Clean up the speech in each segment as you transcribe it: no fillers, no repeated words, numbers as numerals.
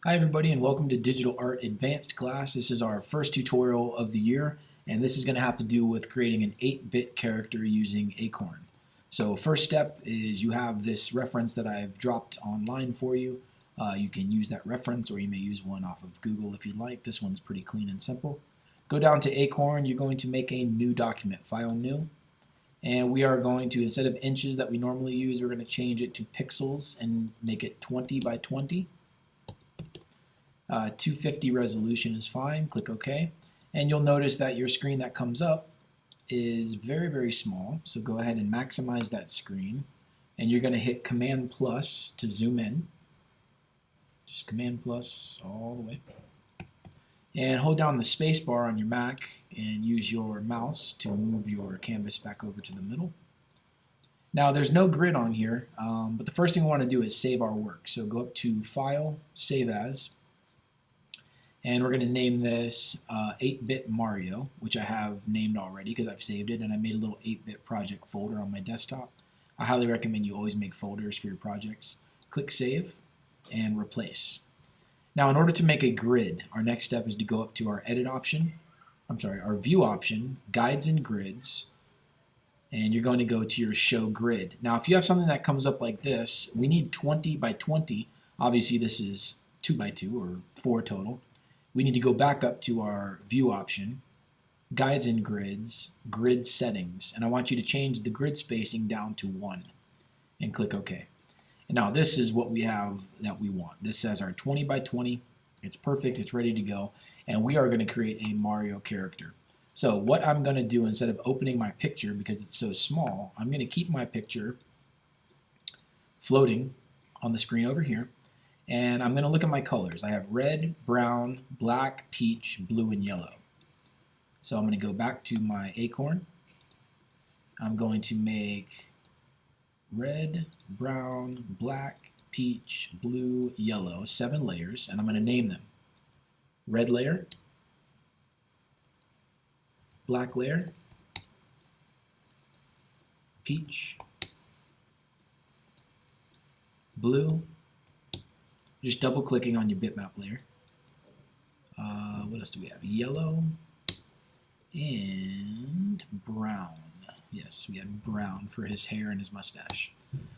Hi everybody and welcome to Digital Art Advanced class. This is our first tutorial of the year and this is going to have to do with creating an 8-bit character using Acorn. So first step is you have this reference that I've dropped online for you. You can use that reference or you may use one off of Google if you'd like. This one's pretty clean and simple. Go down to Acorn, you're going to make a new document, File New. And we are going to, instead of inches that we normally use, we're going to change it to pixels and make it 20 by 20. 250 resolution is fine. Click OK. And you'll notice that your screen that comes up is very, very small. So go ahead and maximize that screen. And you're going to hit Command plus to zoom in. Just Command plus all the way. And hold down the space bar on your Mac and use your mouse to move your canvas back over to the middle. Now there's no grid on here, but the first thing we want to do is save our work. So go up to File, Save As. And we're going to name this 8-bit Mario, which I have named already because I've saved it and I made a little 8-bit project folder on my desktop. I highly recommend you always make folders for your projects. Click Save and Replace. Now in order to make a grid, our next step is to go up to our Edit option, our View option, Guides and Grids, and you're going to go to your Show Grid. Now if you have something that comes up like this, we need 20 by 20. Obviously this is 2 by 2 or 4 total. We need to go back up to our View option, Guides and Grids, Grid Settings, and I want you to change the grid spacing down to 1 and click OK. And now this is what we have that we want. This says our 20 by 20. It's perfect, it's ready to go, and we are going to create a Mario character. So what I'm going to do, instead of opening my picture because it's so small, I'm going to keep my picture floating on the screen over here. And I'm going to look at my colors. I have red, brown, black, peach, blue, and yellow. So I'm going to go back to my Acorn. I'm going to make red, brown, black, peach, blue, yellow, 7 layers, and I'm going to name them. Red layer, black layer, peach, blue, just double clicking on your bitmap layer. What else do we have? Yellow and brown. Yes, we have brown for his hair and his mustache.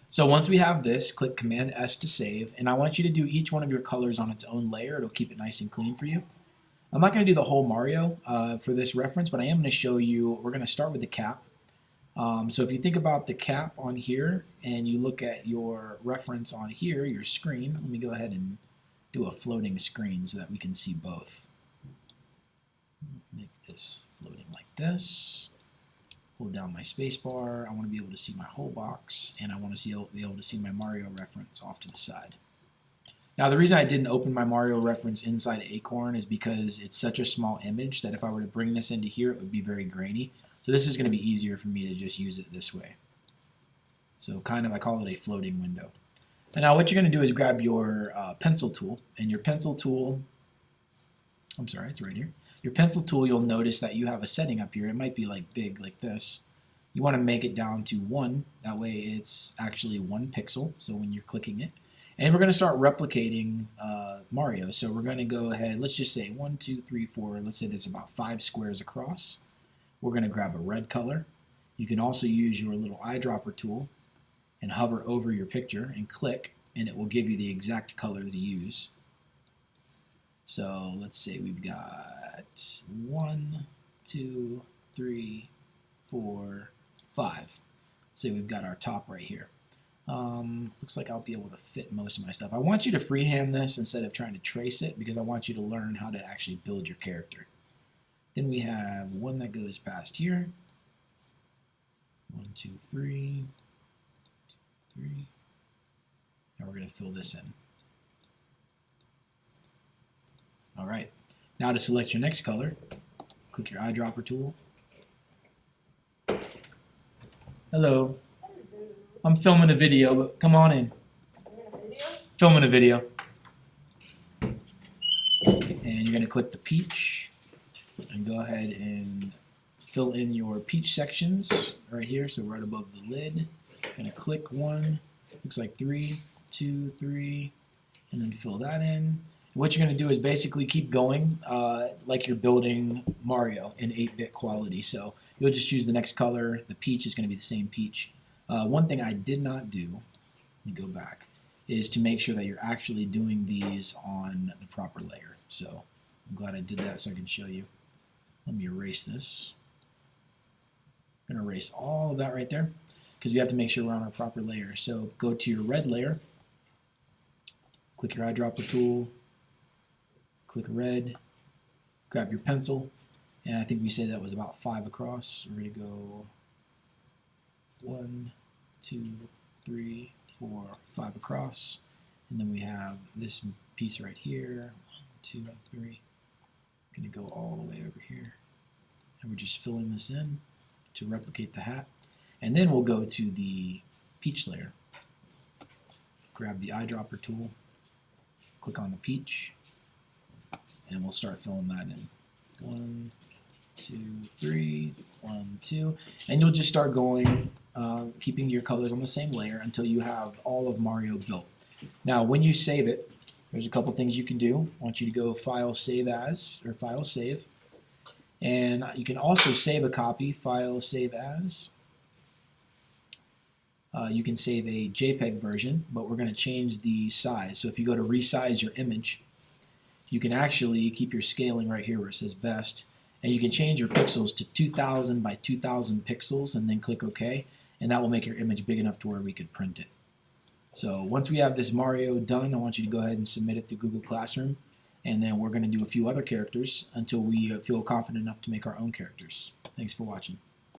So once we have this, click Command S to save, and I want you to do each one of your colors on its own layer. It'll keep it nice and clean for you. I'm not going to do the whole Mario for this reference, but I am going to show you, we're going to start with the cap. So if you think about the cap on here and you look at your reference on here, your screen, let me go ahead and do a floating screen so that we can see both. Make this floating like this. Hold down my space bar. I want to be able to see my whole box, and I want to be able to see my Mario reference off to the side. Now the reason I didn't open my Mario reference inside Acorn is because it's such a small image that if I were to bring this into here, it would be very grainy. So this is going to be easier for me to just use it this way. So kind of, I call it a floating window. And now what you're going to do is grab your pencil tool, and your pencil tool, it's right here. Your pencil tool, you'll notice that you have a setting up here. It might be like big like this. You want to make it down to 1. That way it's actually 1 pixel, so when you're clicking it. And we're going to start replicating Mario. So we're going to go ahead, let's just say 1, 2, 3, 4, let's say that's about 5 squares across. We're going to grab a red color. You can also use your little eyedropper tool and hover over your picture and click, and it will give you the exact color to use. So let's say we've got 1, 2, 3, 4, 5. Let's say we've got our top right here. Looks like I'll be able to fit most of my stuff. I want you to freehand this instead of trying to trace it because I want you to learn how to actually build your character. Then we have one that goes past here. 1, 2, 3. 3. Now we're going to fill this in. Alright, now to select your next color, click your eyedropper tool. Hello. I'm filming a video, but come on in. Filming a video. And you're going to click the peach and go ahead and fill in your peach sections right here, so right above the lid. Gonna click 1, looks like 3, 2, 3, and then fill that in. What you're going to do is basically keep going like you're building Mario in 8-bit quality. So you'll just choose the next color. The peach is going to be the same peach. One thing I did not do, let me go back, is to make sure that you're actually doing these on the proper layer. So I'm glad I did that so I can show you. Let me erase this. I'm going to erase all of that right there because we have to make sure we're on our proper layer. So go to your red layer, click your eyedropper tool, click red, grab your pencil, and I think we said that was about 5 across. We're going to go 1, 2, 3, 4, 5 across, and then we have this piece right here, 1, 2, 3. I'm going to go all the way over here, and we're just filling this in to replicate the hat, and then we'll go to the peach layer. Grab the eyedropper tool, click on the peach, and we'll start filling that in. 1, 2, 3, 1, 2, and you'll just start going, keeping your colors on the same layer until you have all of Mario built. Now, when you save it, there's a couple things you can do. I want you to go File, Save As, or File, Save, and you can also save a copy, File, Save As. You can save a JPEG version, but we're going to change the size. So if you go to resize your image, you can actually keep your scaling right here where it says best, and you can change your pixels to 2000 by 2000 pixels and then click OK, and that will make your image big enough to where we could print it. So once we have this Mario done, I want you to go ahead and submit it to Google Classroom, and then we're going to do a few other characters until we feel confident enough to make our own characters. Thanks for watching.